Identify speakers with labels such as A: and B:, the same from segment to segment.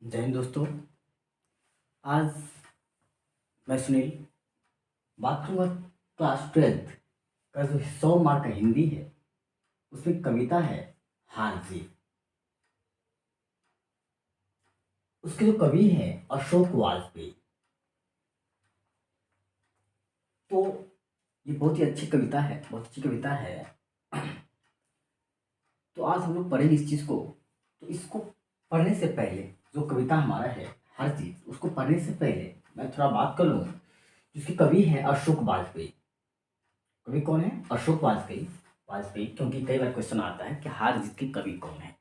A: जय हिंद दोस्तों। आज मैं सुनील बात करूँगा क्लास 12th का जो 100 मार्क का हिंदी है, उसमें कविता है हार जीत। उसके जो कवि हैं अशोक वाजपेयी। तो ये बहुत ही अच्छी कविता है, बहुत अच्छी कविता है। तो आज हम लोग पढ़ेंगे इस चीज़ को। तो इसको पढ़ने से पहले जो कविता हमारा है हर चीज़, उसको पढ़ने से पहले मैं थोड़ा बात कर लूँ। जिसके कवि हैं अशोक वाजपेयी। कवि कौन है? अशोक वाजपेयी। वाजपेयी क्योंकि कई बार क्वेश्चन आता है कि हार जीत के कवि कौन है,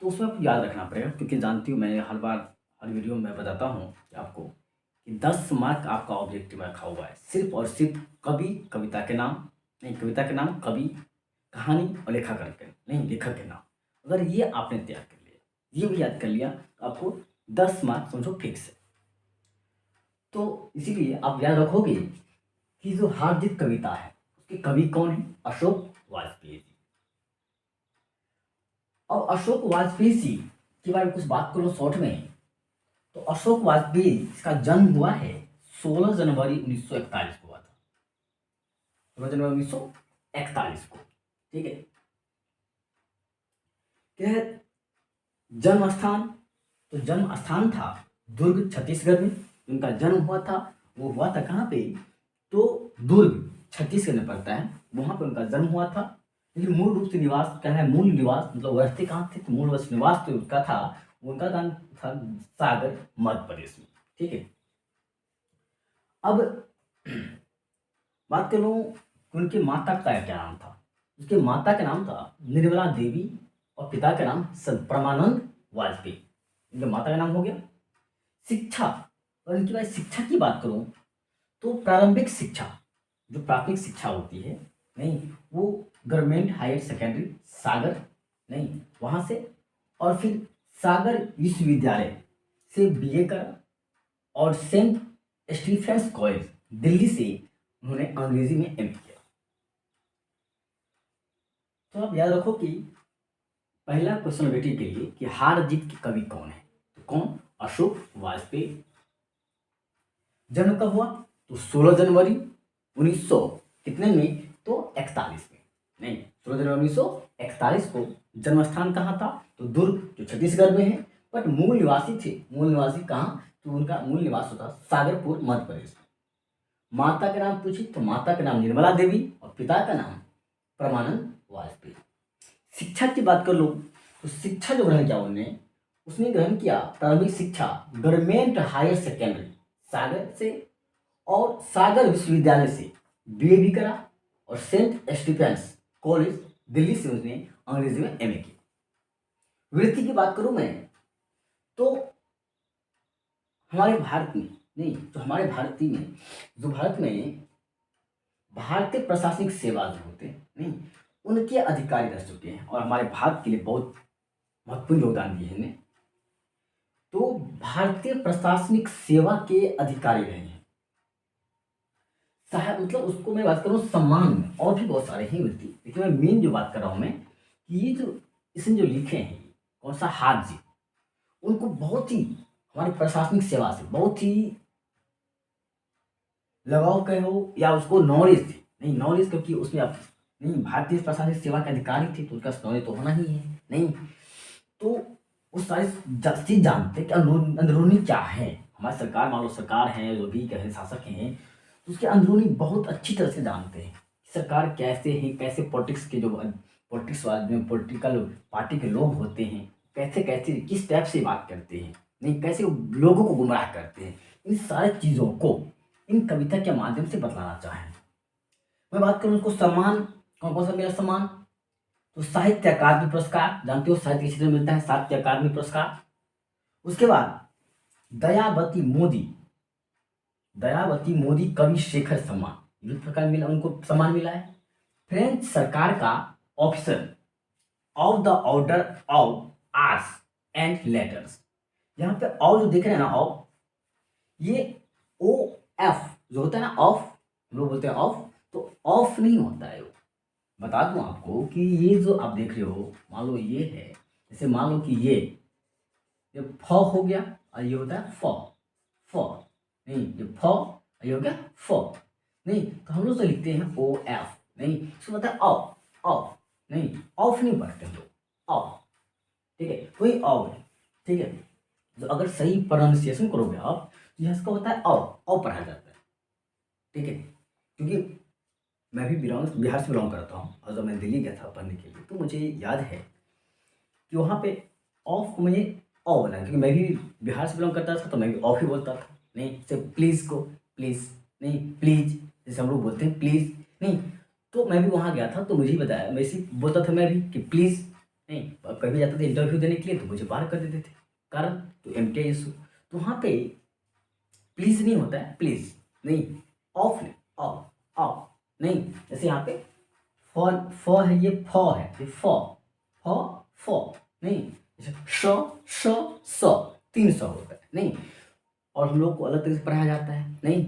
A: तो उसमें आपको याद रखना पड़ेगा। क्योंकि जानती हूँ, मैं हर बार हर वीडियो में मैं बताता हूँ कि आपको कि 10 मार्क आपका ऑब्जेक्टिव रखा हुआ है, सिर्फ और सिर्फ कवि, कविता के नाम नहीं, कविता के नाम, कवि, कहानी और लेखक करके नहीं, लेखक के नाम। अगर ये आपने तैयार कर लिया, ये भी याद कर लिया, तो आपको 10 मार्क समझो फिक्स है। तो इसीलिए आप याद रखोगे कि जो हार जीत कविता है उसके कवि कौन है? अशोक वाजपेयी जी। अब अशोक वाजपेयी जी के बारे में कुछ बात करो शॉर्ट में। तो अशोक वाजपेयी इसका जन्म हुआ है 16 जनवरी 1941 को हुआ था। 16 जनवरी 1941 को, ठीक है। क्या है जन्म स्थान? तो जन्म स्थान था दुर्ग, छत्तीसगढ़ में। उनका जन्म हुआ था, वो हुआ था कहाँ पे? तो दुर्ग छत्तीसगढ़ में पड़ता है, वहां पर उनका जन्म हुआ था। लेकिन मूल रूप से निवास क्या है? मूल निवास मतलब रहते कहाँ थे? तो मूल निवास तो उसका था, उनका नाम था सागर, मध्य प्रदेश में, ठीक है। अब बात करूं उनके माता का क्या नाम था। उसके माता का नाम था निर्मला देवी और पिता का नाम संत परमानंद वाजपेयी। इनके माता का नाम हो गया। शिक्षा, और इनकी बात शिक्षा की बात करूं तो प्रारंभिक शिक्षा, जो प्राथमिक शिक्षा होती है नहीं, वो गवर्नमेंट हायर सेकेंडरी सागर नहीं, वहां से, और फिर सागर विश्वविद्यालय से बीए करा, और सेंट स्टीफेंस कॉलेज दिल्ली से उन्होंने अंग्रेजी में एमए किया। तो आप याद रखो कि पहला क्वेश्चन बेटी के लिए कि हार जीत के कवि कौन है, तो कौन? अशोक वाजपेयी। जन्म कब हुआ? तो 16 जनवरी 1900 कितने में? तो 41 में नहीं, 16 जनवरी 1941 को। जन्म स्थान कहाँ था? तो दुर्ग, जो छत्तीसगढ़ में है। बट मूल निवासी थे, मूल निवासी कहाँ? तो उनका मूल निवास होता सागरपुर, मध्य प्रदेश में। माता का नाम पूछी तो माता का नाम निर्मला देवी और पिता का नाम परमानंद वाजपेयी। शिक्षा की बात कर लो तो शिक्षा जो ग्रहण किया उन्होंने, उसने ग्रहण किया प्रारंभिक शिक्षा गवर्नमेंट हायर सेकेंडरी सागर से, और सागर विश्वविद्यालय से बीए भी करा, और सेंट स्टीफेंस कॉलेज दिल्ली से उसने अंग्रेजी में एमए की। वृत्ति की बात करूं मैं तो हमारे भारत में नहीं, तो हमारे भारतीय में, जो भारत में भारतीय प्रशासनिक सेवा जो होते हैं नहीं, उनके अधिकारी रह चुके हैं और हमारे भारत के लिए बहुत महत्वपूर्ण योगदान दिए हैं। तो भारतीय प्रशासनिक सेवा के अधिकारी रहे हैं। साहब मतलब उसको मैं बात करूँ सम्मान में, और भी बहुत सारे हैं व्यक्ति, लेकिन मैं मेन जो बात कर रहा हूँ मैं कि ये जो इसने जो लिखे हैं, कौन सा हार जी, उनको बहुत ही हमारी प्रशासनिक सेवा से बहुत ही लगाव कहो या उसको नॉलेज थी नहीं, नॉलेज क्योंकि उसमें आप नहीं, भारतीय प्रशासनिक सेवा के अधिकारी थे तो उसका नॉलेज तो होना ही है नहीं। तो वो सारी चीज जानते कि अंदरूनी क्या है। हमारी सरकार, मान लो सरकार है, जो भी कहे शासक हैं, तो उसके अंदरूनी बहुत अच्छी तरह से जानते हैं सरकार कैसे है, कैसे पॉलिटिक्स के जो पॉलिटिक्स वाले पॉलिटिकल पार्टी के लोग होते हैं, कैसे कैसे किस टाइप से बात करते हैं नहीं, कैसे लोगों को गुमराह करते हैं। इन सारी चीज़ों को इन कविता के माध्यम से बतलाना चाहें। मैं बात करूँ उसको सम्मान, कौन कौन सा मेरा सम्मान? तो साहित्य अकादमी पुरस्कार, जानते हो साहित्य के क्षेत्र में मिलता है साहित्य अकादमी पुरस्कार। उसके बाद दयावती मोदी, दयावती मोदी कवि शेखर सम्मान, विभिन्न प्रकार मिला, उनको सम्मान मिला है। फ्रेंच सरकार का officer of the order of arts and letters. यहाँ पे ऑफ जो देख रहे हैं ना, ऑफ, ये ओ एफ जो होता है ना, ऑफ, हम लोग बोलते हैं ऑफ, तो ऑफ नहीं होता है। बता दूं आपको कि ये जो आप देख रहे हो, मान लो ये है, जैसे मान लो कि ये ये फ हो गया और ये होता है फ। फ नहीं, ये फ और ये हो गया फ। नहीं तो हम लोग तो लिखते हैं ओ एफ, नहीं इसको होता है ऑफ। ऑफ नहीं, ऑफ नहीं पढ़ते हम लोग, ऑफ। ठीक है, कोई ऑफ नहीं। ठीक है, तो अगर सही प्रोनाउंसिएशन करोगे आप तो यह इसका होता है ऑफ पढ़ा जाता है। ठीक है, क्योंकि मैं भी बिहार से बिलोंग करता हूँ और जब मैं दिल्ली गया था पढ़ने के लिए तो मुझे याद है कि वहाँ पे ऑफ को मुझे ऑ बोला, क्योंकि मैं भी बिहार से बिलोंग करता था तो मैं भी ऑफ ही बोलता था। नहीं से प्लीज़ को प्लीज़, नहीं प्लीज़ जैसे हम लोग बोलते हैं प्लीज़। नहीं तो मैं भी वहाँ गया था तो मुझे ही बताया, मैं इसी बोलता था मैं भी कि प्लीज़। नहीं कभी जाता था इंटरव्यू देने के लिए तो मुझे बाहर कर देते थे, कारण तो एमटीआई इशू। तो वहाँ पे प्लीज़ नहीं होता है, प्लीज़ नहीं, ऑफ नहीं, ऑफ ऑफ नहीं। जैसे यहाँ पे फ फ है, ये फ है, ये फ फ फ नहीं, जैसे श स 3 स होता है। नहीं और हम लोग को अलग तरीके से पढ़ाया जाता है। नहीं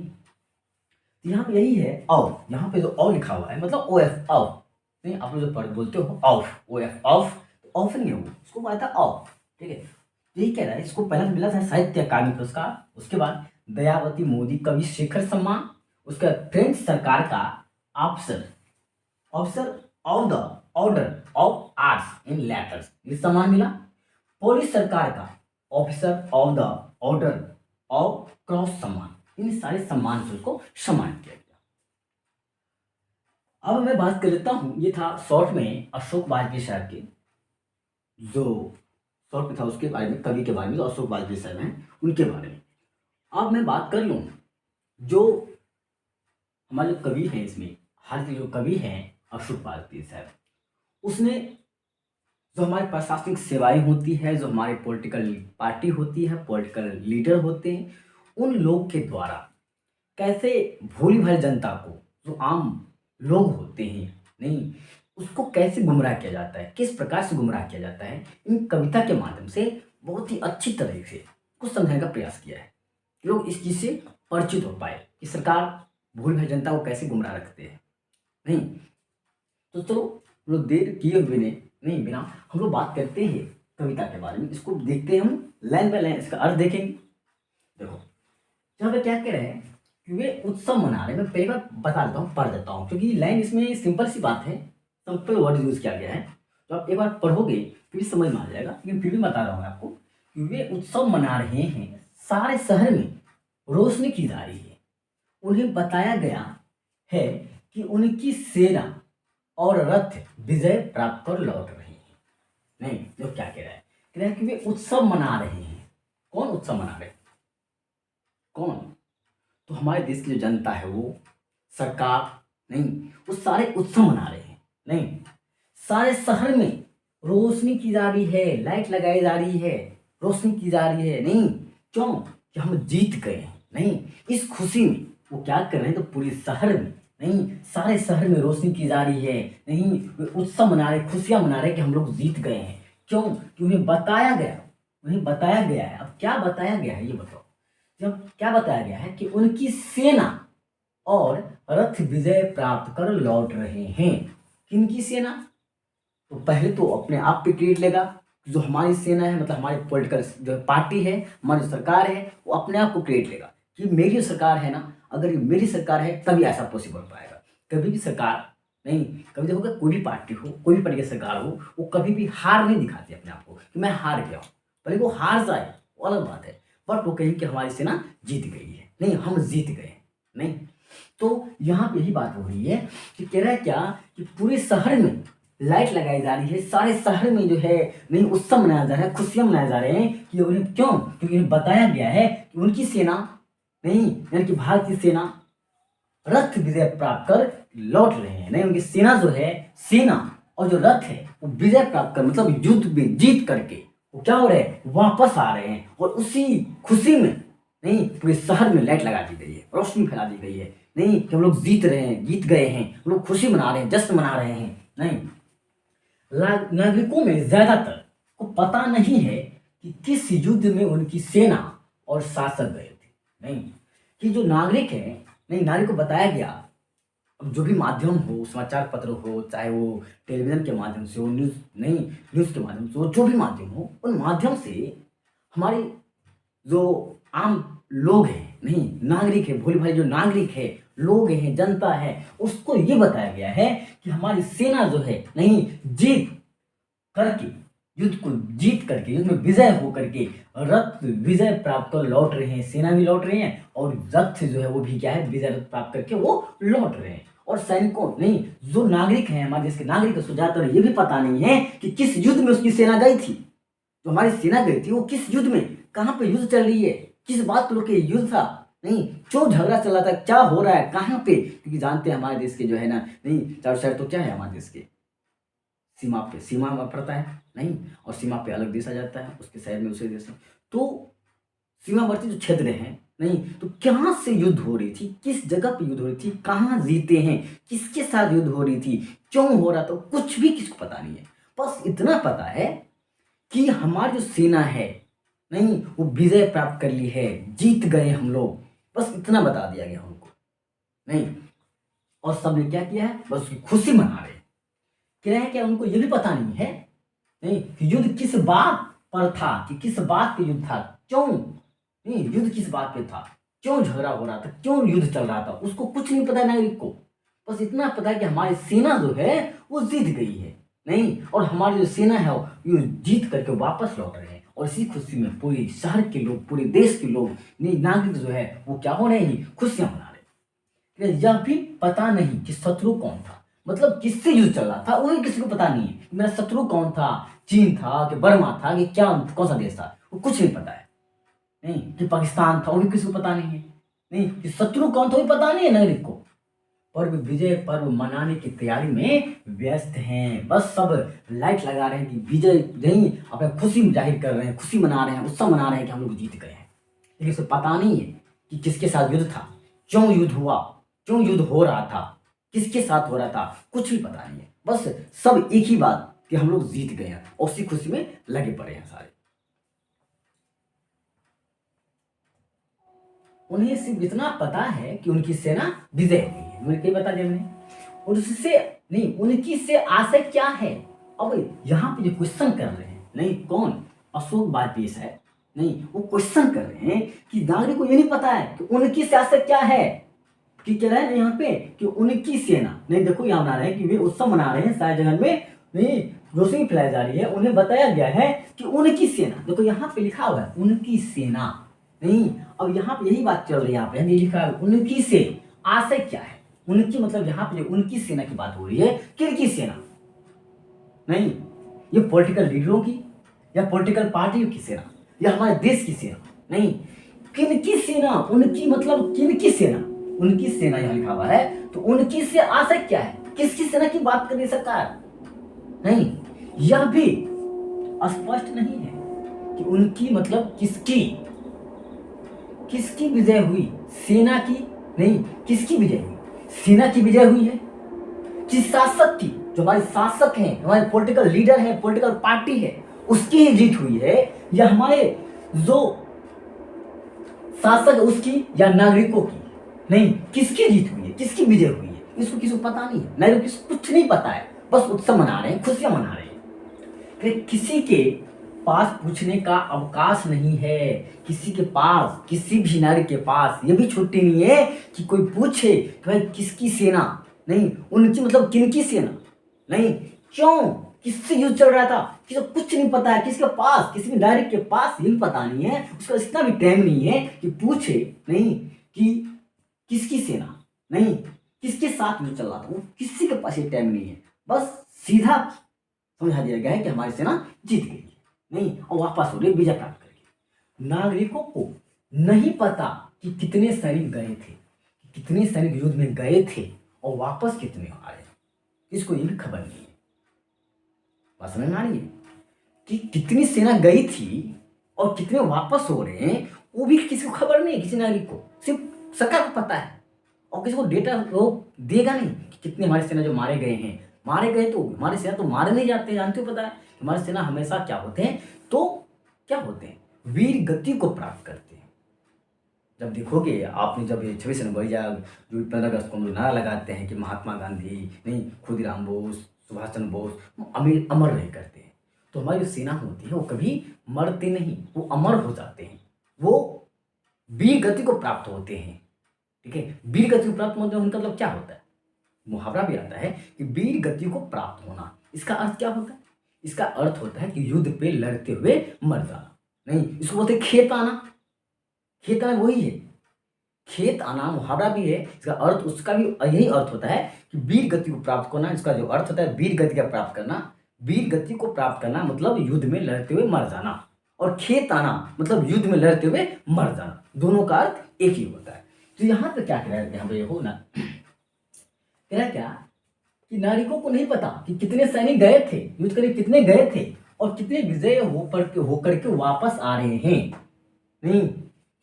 A: तो यहाँ पे यही है ऑफ, यहाँ पे जो ऑ लिखा हुआ है मतलब ओ एफ ऑफ। नहीं आप लोग जो पढ़ बोलते हो ऑफ, ओ एफ ऑफ, तो ऑफ नहीं है वो, उसको बोला था ऑफ। ठीक है, यही कह रहा है। इसको पहला मिला था साहित्य अकादमी पुरस्कार, उसके बाद दयावती मोदी कवि शिखर सम्मान, उसका फ्रेंच सरकार का officer officer of the order of arts in letters ये सम्मान मिला। पोलिश सरकार का officer of the order of cross सम्मान, इन सारे सम्मान से उसको सम्मान किया गया। अब मैं बात कर लेता हूँ, ये था शॉर्ट में अशोक वाजपेयी साहब के, जो शॉर्ट में था उसके बारे में, कवि के बारे में जो अशोक वाजपेयी साहब हैं उनके बारे में। अब मैं बात कर लूँ जो हमारे जो कवि हैं, इसमें हाल के जो कवि हैं अशोक वाजपेयी साहब, उसने जो हमारी प्रशासनिक सेवाएं होती है, जो हमारी पॉलिटिकल पार्टी होती है, पॉलिटिकल लीडर होते हैं, उन लोग के द्वारा कैसे भोली भाली जनता को, जो आम लोग होते हैं, नहीं उसको कैसे गुमराह किया जाता है, किस प्रकार से गुमराह किया जाता है, इन कविता के माध्यम से बहुत ही अच्छी तरह से कुछ समझाने का प्रयास किया है। लोग इस चीज़ से परिचित हो पाए कि सरकार भोली भाली जनता को कैसे गुमराह रखते हैं। नहीं तो चलो लोग देर किए हुए ने नहीं बिना हम लोग बात करते हैं कविता के बारे में, इसको देखते हैं हम लाइन बाय लाइन, इसका अर्थ देखेंगे। देखो यहाँ पे क्या कह रहे हैं कि वे उत्सव मना रहे हैं। मैं पहले बार बता देता हूँ, पढ़ देता हूँ, क्योंकि लाइन इसमें सिंपल सी बात है, सिंपल वर्ड यूज किया गया है, तो आप एक बार पढ़ोगे फिर समझ में आ जाएगा। लेकिन फिर भी बता रहा हूँ आपको कि वे उत्सव मना रहे हैं, सारे शहर में रोशनी की जा रही है, उन्हें बताया गया है कि उनकी सेना और रथ विजय प्राप्त कर लौट रहे हैं। नहीं जो क्या कह रहा है कि वे उत्सव मना रहे हैं। कौन उत्सव मना रहे हैं? कौन? तो हमारे देश की जो जनता है, वो सरकार नहीं, वो सारे उत्सव मना रहे हैं। नहीं सारे शहर में रोशनी की जा रही है, लाइट लगाई जा रही है, रोशनी की जा रही है। नहीं क्यों? कि हम जीत गए हैं। नहीं इस खुशी में वो क्या कर रहे हैं, तो पूरे शहर में नहीं, सारे शहर में रोशनी की जा रही है। नहीं वे उत्सव मना रहे, खुशियां मना रहे कि हम लोग जीत गए हैं। क्यों? कि उन्हें बताया गया है। अब क्या बताया गया है ये बताओ। जब क्या बताया गया है कि उनकी सेना और रथ विजय प्राप्त कर लौट रहे हैं। किनकी सेना? तो पहले तो अपने आप पे क्रेडिट लेगा, जो हमारी सेना है, मतलब हमारी पॉलिटिकल जो पार्टी है, हमारी जो सरकार है, वो अपने आप को क्रेडिट लेगा कि मेरी सरकार है ना, अगर ये मेरी सरकार है तभी ऐसा पॉसिबल हो पाएगा। कभी भी सरकार नहीं, कभी देखोगे कोई भी पार्टी हो, कोई भी पार्टी की सरकार हो, वो कभी भी हार नहीं दिखाती अपने आप को कि मैं हार गया हूँ। भले वो हार जाए वो अलग बात है, बट वो कहें कि हमारी सेना जीत गई है। नहीं हम जीत गए। नहीं तो यहाँ पे यही बात हो रही है कि कह रहा है क्या कि पूरे शहर में लाइट लगाई जा रही है, सारे शहर में जो है नहीं उत्सव मनाया जा रहा है, खुशियां मनाए जा रहे हैं। कि उन्हें क्यों? क्योंकि उन्हें बताया गया है कि उनकी सेना नहीं, यानी कि भारतीय सेना रथ विजय प्राप्त कर लौट रहे हैं। नहीं उनकी सेना जो है, सेना और जो रथ है वो विजय प्राप्त कर, मतलब युद्ध में जीत करके वो क्या हो रहे हैं, वापस आ रहे हैं। और उसी खुशी में नहीं पूरे शहर में लाइट लगा दी गई है, रोशनी फैला दी गई है। नहीं कि हम लोग जीत रहे हैं, जीत गए हैं, हम लोग खुशी मना रहे हैं, जश्न मना रहे हैं। नहीं नागरिकों में ज्यादातर को पता नहीं है कि किस युद्ध में उनकी सेना और शासक गए थे। नहीं कि जो नागरिक है, नहीं नागरिक को बताया गया, अब जो भी माध्यम हो, समाचार पत्र हो, चाहे वो टेलीविजन के माध्यम से हो, न्यूज़ के माध्यम से हो, जो भी माध्यम हो, उन माध्यम से हमारी जो आम लोग हैं, नहीं नागरिक है, भोले भाले जो नागरिक है, लोग हैं, जनता है, उसको ये बताया गया है कि हमारी सेना जो है, नहीं जीत करके, युद्ध को जीत करके, युद्ध में विजय हो करके रथ विजय प्राप्त कर लौट रहे हैं। सेना भी लौट रही है और रथ जो है वो भी क्या है, विजय रथ प्राप्त करके वो लौट रहे हैं। और सैनिकों नहीं, जो नागरिक हैं, हमारे देश के नागरिक को ज्यादातर ये भी पता नहीं है कि किस युद्ध में उसकी सेना गई थी। जो हमारी सेना गई थी वो किस युद्ध में, कहाँ पे युद्ध चल रही है, किस बात को लेकर युद्ध था, नहीं क्यों झगड़ा चल रहा था, क्या हो रहा है, कहाँ पे, क्योंकि जानते हैं हमारे देश के जो है ना, नहीं चारों साइड तो क्या है, हमारे देश के सीमा पे, सीमा में पड़ता है, नहीं और सीमा पे अलग देश आ जाता है, उसके साइड में दूसरे देश है। तो सीमावर्ती जो क्षेत्र हैं, नहीं तो कहाँ से युद्ध हो रही थी, किस जगह पे युद्ध हो रही थी, कहाँ जीते हैं, किसके साथ युद्ध हो रही थी, क्यों हो रहा था, कुछ भी किसको पता नहीं है। बस इतना पता है कि हमारी जो सेना है, नहीं वो विजय प्राप्त कर ली है, जीत गए हम लोग, बस इतना बता दिया गया हमको, नहीं और सबने क्या किया है, बस उसकी खुशी मना रहे हैं। क्या है, क्या उनको ये भी पता नहीं है, नहीं कि युद्ध किस बात पर था, कि किस बात पे युद्ध था, क्यों, नहीं युद्ध किस बात पे था, क्यों झगड़ा हो रहा था, क्यों युद्ध चल रहा था, उसको कुछ नहीं पता है नागरिक को। बस इतना पता है कि हमारी सेना जो है वो जीत गई है, नहीं और हमारी जो सेना है वो जीत करके वापस लौट रहे हैं। और इसी खुशी में पूरे शहर के लोग, पूरे देश के लोग, नहीं नागरिक जो है वो क्या हो रहे हैं, खुशियां मना रहे हैं। यह भी पता नहीं कि शत्रु कौन था, मतलब किससे युद्ध चल रहा था वही किसी को पता नहीं है कि मेरा शत्रु कौन था, चीन था कि बर्मा था कि क्या, कौन सा देश था, वो कुछ नहीं पता है, नहीं कि पाकिस्तान था वो भी किसी को पता नहीं है, नहीं कि शत्रु कौन था वो भी पता नहीं है नागरिक को। पर्व विजय पर्व मनाने की तैयारी में व्यस्त हैं, बस सब लाइट लगा रहे हैं कि विजय नहीं, अपना खुशी जाहिर कर रहे हैं, खुशी मना रहे हैं, उत्सव मना रहे हैं कि हम लोग जीत गए हैं। लेकिन उसे पता नहीं है कि किसके साथ युद्ध था, क्यों युद्ध हुआ, क्यों युद्ध हो रहा था, किसके साथ हो रहा था, कुछ भी पता नहीं है। बस सब एक ही बात कि हम लोग जीत गए हैं और उसी खुशी में लगे पड़े हैं सारे। उन्हें सिर्फ इतना पता है कि उनकी सेना विजय हुई है, उन्हें क्या बता दिया मैंने, और उससे नहीं उनकी से आशय क्या है। अब यहाँ पे जो क्वेश्चन कर रहे हैं, नहीं कौन, अशोक वाजपेयी है, नहीं वो क्वेश्चन कर रहे हैं कि नागरिक को ये नहीं पता है कि उनकी से आशय क्या है, कि कह रहे हैं यहाँ पे कि उनकी सेना, नहीं देखो यहाँ बना रहे हैं कि वे उत्सव मना रहे हैं सारे जगह में, नहीं रोशनी फैलाई जा रही है, उन्हें बताया गया है कि उनकी सेना, देखो यहाँ पे लिखा हुआ है उनकी सेना, नहीं अब यहाँ पे यही बात चल रही है, यहाँ पे लिखा है उनकी से आशय क्या है, उनकी मतलब यहाँ पे उनकी सेना की बात हो रही है, किनकी सेना, नहीं ये पॉलिटिकल लीडरों की या पॉलिटिकल पार्टियों की सेना या हमारे देश की सेना, नहीं किनकी सेना, उनकी मतलब किनकी सेना, उनकी सेना यहाँ लिखा हुआ है, तो उनकी से आशय क्या है, किसकी सेना की बात कर रही सरकार, नहीं यह भी स्पष्ट नहीं है कि उनकी मतलब किसकी, किसकी विजय हुई, सेना की, नहीं किसकी विजय हुई, सेना की विजय हुई है, किस शासक की, जो हमारे शासक हैं, हमारे पॉलिटिकल लीडर हैं, पॉलिटिकल पार्टी है, उसकी ही जीत हुई है, या हमारे जो शासक उसकी, या नागरिकों की, नहीं किसकी जीत हुई है, किसकी विजय हुई है, इसको किसी को पता नहीं है, नागरिक किसी कुछ नहीं पता है, बस उत्सव मना रहे हैं, खुशियां मना रहे हैं। किसी के पास पूछने का अवकाश नहीं है, किसी के पास, किसी भी नागरिक के पास ये भी छुट्टी नहीं है कि कोई पूछे कि भाई किसकी सेना, नहीं उनकी मतलब किनकी सेना, नहीं क्यों, किससे युद्ध चल रहा था, किसी को कुछ नहीं पता है, किसके पास, किसी भी नागरिक के पास ये भी पता नहीं है, उसका इतना भी टाइम नहीं है कि पूछे, नहीं कि किसकी सेना, नहीं किसके साथ युद्ध चल रहा था, वो किसी के पास ये टाइम नहीं है, बस सीधा समझा दिया गया है कि हमारी सेना जीत गई, नहीं और वापस हो रही विजय प्राप्त करके। नागरिकों को नहीं पता कि कितने सैनिक गए थे, कितने सैनिक युद्ध में गए थे और वापस कितने आ रहे, इसको ये भी खबर नहीं है। बात समझ में आ रही है कि कितनी सेना गई थी और कितने वापस हो रहे हैं, वो भी किसी को खबर नहीं है, किसी नागरिक को, सिर्फ सरकार को पता है, और किसी को डेटा वो देगा नहीं कि कितने हमारी सेना जो मारे गए हैं, मारे गए तो हमारी सेना तो मारे नहीं जाते, जानते हो, पता है हमारी सेना हमेशा क्या होते हैं, तो क्या होते हैं, वीर गति को प्राप्त करते हैं। जब देखोगे आपने, जब 26 जनवरी या जो 15 अगस्त को हम लोग नारा लगाते हैं कि महात्मा गांधी, नहीं खुदीराम बोस, सुभाष चंद्र बोस अमीर अमर रहे करते हैं, तो हमारी जो सेना होती है वो कभी मरते नहीं, वो अमर हो जाते हैं, वो वीर गति को प्राप्त होते हैं। ठीक है, वीर गति को प्राप्त होते हैं उनका मतलब क्या होता है, मुहावरा भी आता है कि वीर गति को प्राप्त होना। इसका अर्थ क्या होता है, इसका अर्थ होता है कि युद्ध पे लड़ते हुए मर जाना। नहीं, इसको बोलते हैं खेत आना। खेत आना वही है, खेत आना मुहावरा भी है, इसका अर्थ उसका भी यही अर्थ होता है कि वीर गति को प्राप्त करना। इसका जो अर्थ होता है वीर गति का प्राप्त करना, वीर गति को प्राप्त करना मतलब युद्ध में लड़ते हुए मर जाना, और खेत आना मतलब युद्ध में लड़ते हुए मर जाना, दोनों का अर्थ एक ही होता है। तो यहाँ पे क्या कह रहा है, यहाँ पे हो ना कह रहा है क्या कि नागरिकों को नहीं पता कि कितने सैनिक गए थे, युद्ध करने कितने गए थे और कितने विजय होकर के वापस आ रहे हैं। नहीं,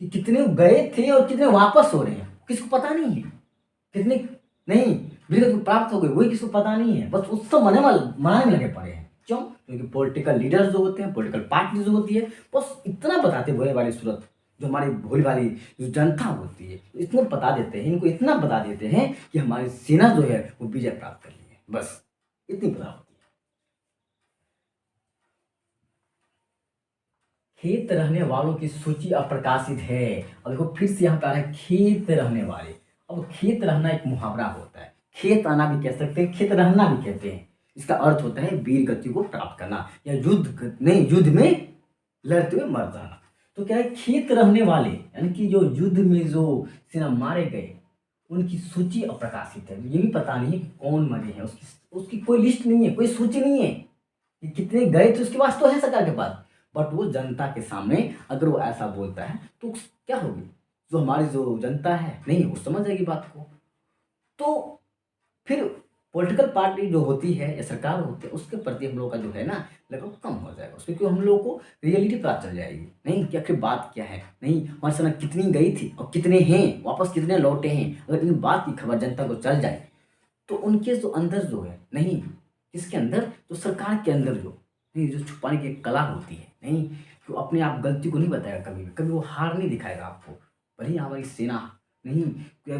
A: कि कितने गए थे और कितने वापस हो रहे हैं किसको पता नहीं है, कितने नहीं विजय तो प्राप्त हो गए वही किसको पता नहीं है, बस उत्सव मनाने में लगे पड़े हैं। क्यों? क्योंकि पॉलिटिकल लीडर्स जो होते हैं, पॉलिटिकल पार्टी जो होती है, बस इतना बताते भोले वाली सूरत, जो हमारी भोली वाली जो जनता होती है इतना बता देते हैं, इनको इतना बता देते हैं कि हमारी सेना जो है वो विजय प्राप्त कर ली है, बस इतनी पता होती है। खेत रहने वालों की सूची अप्रकाशित है। और देखो फिर से यहाँ पे आ रहा है खेत रहने वाले। अब खेत रहना एक मुहावरा होता है, खेत आना भी कह सकते हैं, खेत रहना भी कहते हैं। इसका अर्थ होता है वीर गति को प्राप्त करना या युद्ध में लड़ते हुए मर जाना। तो क्या है, खेत रहने वाले यानी कि जो युद्ध में जो सेना मारे गए उनकी सूची अप्रकाशित है। ये भी पता नहीं कौन मरे हैं, उसकी कोई लिस्ट नहीं है, कोई सूची नहीं है कि कितने गए थे, उसके पास तो है सरकार के पास, बट वो जनता के सामने अगर वो ऐसा बोलता है तो क्या होगी, जो हमारी जो जनता है नहीं वो समझ जाएगी बात को। तो फिर पॉलिटिकल पार्टी जो होती है या सरकार होती है उसके प्रति हम लोग का जो है ना लगभग कम हो जाएगा, उसमें क्यों हम लोग को रियलिटी पता चल जाएगी। नहीं कि आखिर बात क्या है, नहीं हमारी सेना कितनी गई थी और कितने हैं वापस कितने लौटे हैं, अगर इन बात की खबर जनता को चल जाए तो उनके जो अंदर जो है नहीं, इसके अंदर तो सरकार के अंदर जो नहीं जो छुपाने की एक कला होती है, नहीं कि वो अपने आप गलती को नहीं बताएगा, कभी कभी वो हार नहीं दिखाएगा आपको, भले हमारी सेना नहीं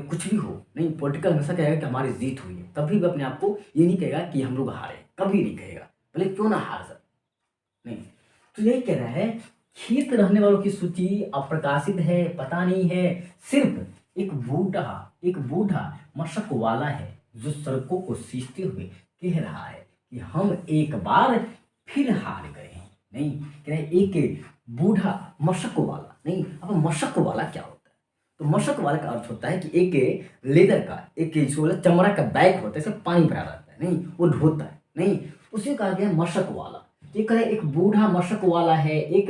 A: कुछ भी हो, नहीं पॉलिटिकल हमेशा कहेगा कि हमारी जीत हुई है, तभी भी अपने आप को ये नहीं कहेगा कि हम लोग हारे, कभी नहीं कहेगा, भले क्यों ना हार सके। नहीं, तो यही कह रहा है खेत रहने वालों की सूची अप्रकाशित है, पता नहीं है, सिर्फ एक बूढ़ा मशक वाला है जो सड़कों को सींचते हुए कह रहा है कि हम एक बार फिर हार गए हैं। नहीं कह रहे एक बूढ़ा मशक वाला, नहीं अब मशक वाला क्या होता है, तो मशक वाला का अर्थ होता है कि एक लेदर का एक चमड़ा का बैग होता है, इसमें पानी भरा रहता है, नहीं वो ढोता है, नहीं उसी कहा गया मशक वाला। एक है एक बूढ़ा मशक वाला है, एक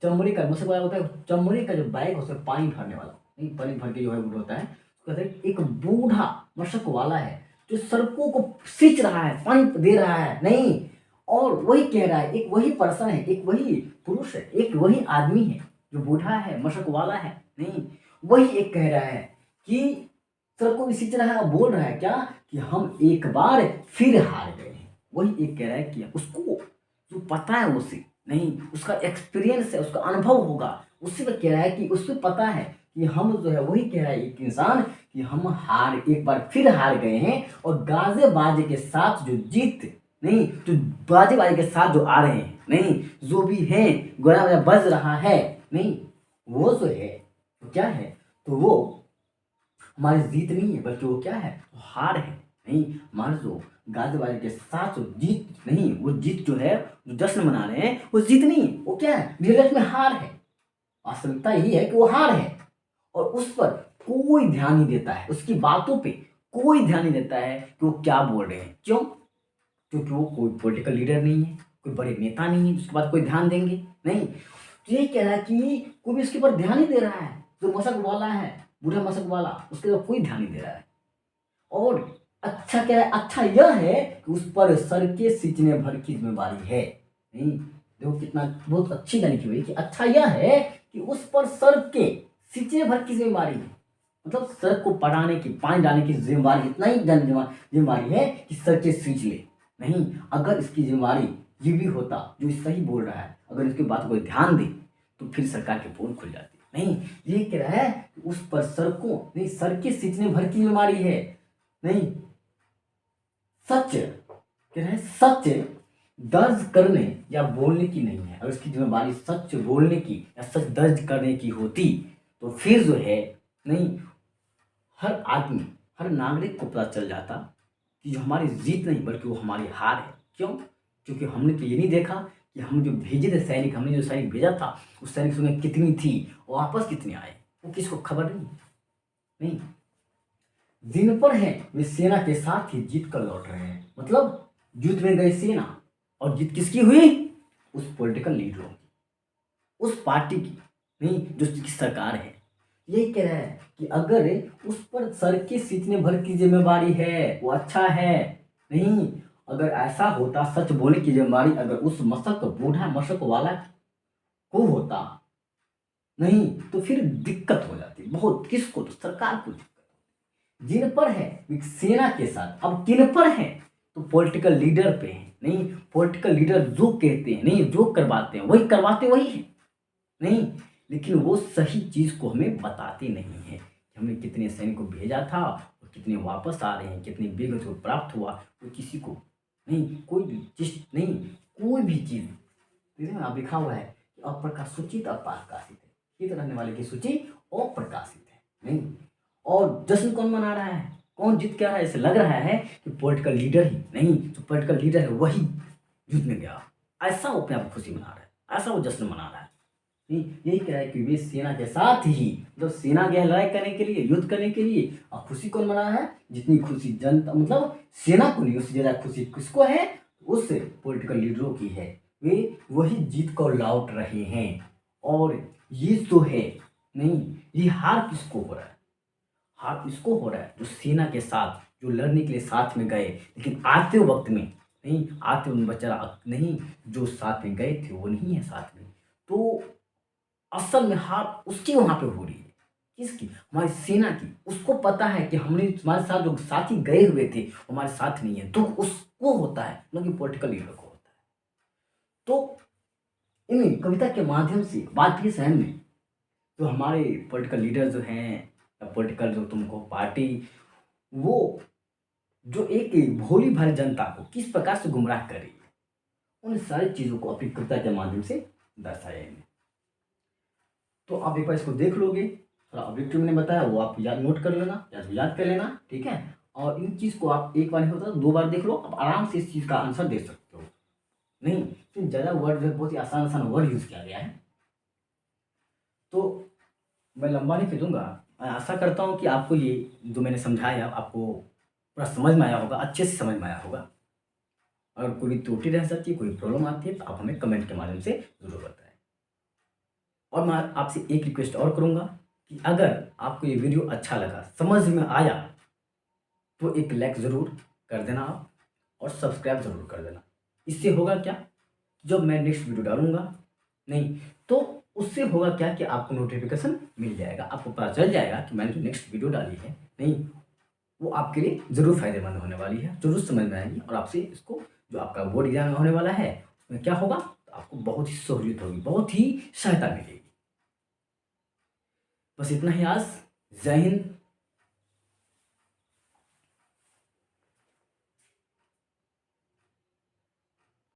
A: चमड़े का मशक वाला होता है, चमड़े का जो बैग होता है पानी भरने वाला, नहीं पानी भर के जो है वो होता है, कहते हैं एक बूढ़ा मशक वाला है जो सड़कों को सींच रहा है, पानी दे रहा है, नहीं और वही कह रहा है, एक वही पर्सन है, एक वही पुरुष है, एक वही आदमी है जो बूढ़ा है मशक वाला है, नहीं वही एक कह रहा है कि सड़कों को सींच रहा है, बोल रहा है क्या कि हम एक बार फिर हार गए हैं। वही एक कह रहा है कि उसको जो पता है उसे, नहीं उसका एक्सपीरियंस है, उसका अनुभव होगा, उससे वो कह रहा है कि उससे पता है कि हम जो है वही कह रहा है एक इंसान कि हम एक बार फिर हार गए हैं, और गाजे बाजे के साथ जो जीत नहीं जो बाजे बाजे के साथ जो आ रहे हैं, नहीं जो भी है गोला गोला बज रहा है, नहीं वो जो है तो क्या है, तो वो हमारी जीत नहीं है बल्कि वो क्या है, तो हार है। नहीं हमारे जो गाजे बाजे के साथ जो जीत नहीं, वो जीत जो है जो जश्न मना रहे हैं वो जीत नहीं है, वो क्या है रियल लाइफ में हार है। वास्तविकता यही है कि वो हार है और उस पर कोई ध्यान नहीं देता है, उसकी बातों पे कोई ध्यान नहीं देता है कि वो क्या बोल रहे हैं। क्यों? क्योंकि वो कोई पॉलिटिकल लीडर नहीं है, कोई बड़े नेता नहीं है जिसके बाद कोई ध्यान देंगे, नहीं तो यही कह रहा है कि कोई भी उसके ऊपर ध्यान नहीं दे रहा है, जो मशक वाला है बूढ़ा मशक वाला उसके ऊपर कोई ध्यान नहीं दे रहा है। और अच्छा क्या है, अच्छा यह है कि उस पर सर के सींचने भर की जिम्मेवारी है। नहीं देखो कितना बहुत अच्छी गाली की हुई कि अच्छा यह है कि उस पर सर के सींचने भर की जिम्मेवारी है, मतलब सर को पटाने की पानी डालने की जिम्मेवारी, इतना ही जिम्मेवारी है कि सर के सींच ले। नहीं अगर इसकी जिम्मेवारी ये भी होता जो सही बोल रहा है, अगर इसकी बात को ध्यान दे तो फिर सरकार के पोल खुल जाती। नहीं ये कह रहा है कि उस पर सड़कों नहीं सर के सींचने भर की बीमारी है। नहीं सच कह रहा है, सच दर्ज करने या बोलने की नहीं है। अगर उसकी जिम्मेदारी सच बोलने की या सच दर्ज करने की होती तो फिर जो है नहीं, हर आदमी, हर नागरिक को पता चल जाता कि जो हमारी जीत नहीं बल्कि वो हमारी हार है। क्यों? क्योंकि हमने तो ये नहीं देखा कि हम जो भेजे थे सैनिक, हमने जो सैनिक भेजा था उस सैनिक संख्या कितनी थी और वापस कितने आए, वो किसको खबर नहीं। नहीं, जिन पर है वे सेना के साथ ही जीत कर लौट रहे हैं। मतलब युद्ध में गई सेना और जीत किसकी हुई? उस पॉलिटिकल लीडरों की, उस पार्टी की, नहीं जो उसकी सरकार है। यही कह रहा है कि अगर उस पर सर के सींचने भर की जिम्मेवारी है वो अच्छा है। नहीं, अगर ऐसा होता सच बोलने की जिम्मेवारी अगर उस मशक बूढ़ा मशक वाला को होता नहीं तो फिर दिक्कत हो जाती बहुत। किसको? तो सरकार को दिक्कत। जिन पर है वे सेना के साथ, अब किन पर है? तो पॉलिटिकल लीडर पे है। नहीं, पॉलिटिकल लीडर जो कहते हैं, नहीं जो करवाते हैं वही करवाते वही है। नहीं, लेकिन वो सही चीज को हमें बताते नहीं है कि हमने कितने सैनिक को भेजा था और कितने वापस आ रहे हैं, कितने विजय को प्राप्त हुआ, वो किसी को नहीं, कोई भी चीज नहीं, कोई भी चीज आप लिखा हुआ है कि अप्रकाशित अप्रकाशित है, हित रहने वाले की सूची अप्रकाशित है। नहीं, और जश्न कौन मना रहा है, कौन जीत क्या रहा है? ऐसे लग रहा है कि पॉलिटिकल लीडर ही, नहीं जो पॉलिटिकल लीडर है वही युद्ध में गया, ऐसा वो अपने आप खुशी मना रहा है, ऐसा वो जश्न मना रहा है। नहीं, यही कह रहा है कि वे सेना के साथ ही, मतलब सेना गया लड़ाई करने के लिए, युद्ध करने के लिए, और खुशी कौन मना रहा है? जितनी खुशी जनता, मतलब सेना को नहीं, उससे ज्यादा खुशी किसको है? उस पॉलिटिकल लीडरों की है। वे वही जीत को लौट रहे हैं। और ये जो है नहीं, ये हार किसको हो रहा है? हार इसको हो रहा है जो सेना के साथ, जो लड़ने के लिए साथ में गए लेकिन आते वक्त में नहीं, आते वक्त बेचारा नहीं, जो साथ में गए थे वो नहीं है साथ में। तो असल में हार उसकी वहां पे हो रही है। किसकी? हमारी सेना की। उसको पता है कि हमने हमारे साथ जो साथी गए हुए थे हमारे साथ नहीं है, दुख उसको होता है, न कि पॉलिटिकल लीडर को होता है। तो इन कविता के माध्यम से भारतीय सैन्य में जो हमारे पॉलिटिकल लीडर जो हैं या पॉलिटिकल जो तुमको पार्टी, वो जो एक भोली भाली जनता को किस प्रकार से गुमराह कर रही है, उन सारी चीजों को अपनी कविता के माध्यम से दर्शाया है। तो आप एक बार इसको देख लोगे, थोड़ा ऑब्जेक्टिव मैंने बताया वो आप याद नोट कर लेना, याद कर लेना, ठीक है। और इन चीज़ को आप एक बार नहीं होता 2 बार देख लो, आप आराम से इस चीज़ का आंसर दे सकते हो। नहीं, फिर ज़्यादा वर्ड जो है बहुत ही आसान आसान वर्ड यूज़ किया गया है। तो मैं लंबा नहीं खींचूंगा। मैं आशा करता हूँ कि आपको ये जो मैंने समझाया आपको पूरा समझ में आया होगा, अच्छे से समझ में आया होगा। अगर कोई त्रुटि रह सकती है, कोई प्रॉब्लम आती है तो आप हमें कमेंट के माध्यम से जरूर बताएं। और मैं आपसे एक रिक्वेस्ट और करूँगा कि अगर आपको ये वीडियो अच्छा लगा, समझ में आया, तो एक लाइक ज़रूर कर देना आप, और सब्सक्राइब ज़रूर कर देना। इससे होगा क्या? जब मैं नेक्स्ट वीडियो डालूंगा नहीं तो उससे होगा क्या कि आपको नोटिफिकेशन मिल जाएगा, आपको पता चल जाएगा कि मैंने जो नेक्स्ट वीडियो डाली है नहीं, वो आपके लिए ज़रूर फायदेमंद होने वाली है, ज़रूर समझ में आएगी। और आपसे इसको जो आपका बोर्ड एग्जाम होने वाला है उसमें क्या होगा, तो आपको बहुत ही सहूलियत होगी, बहुत ही सहायता मिलेगी। बस इतना ही आज। जय हिंद,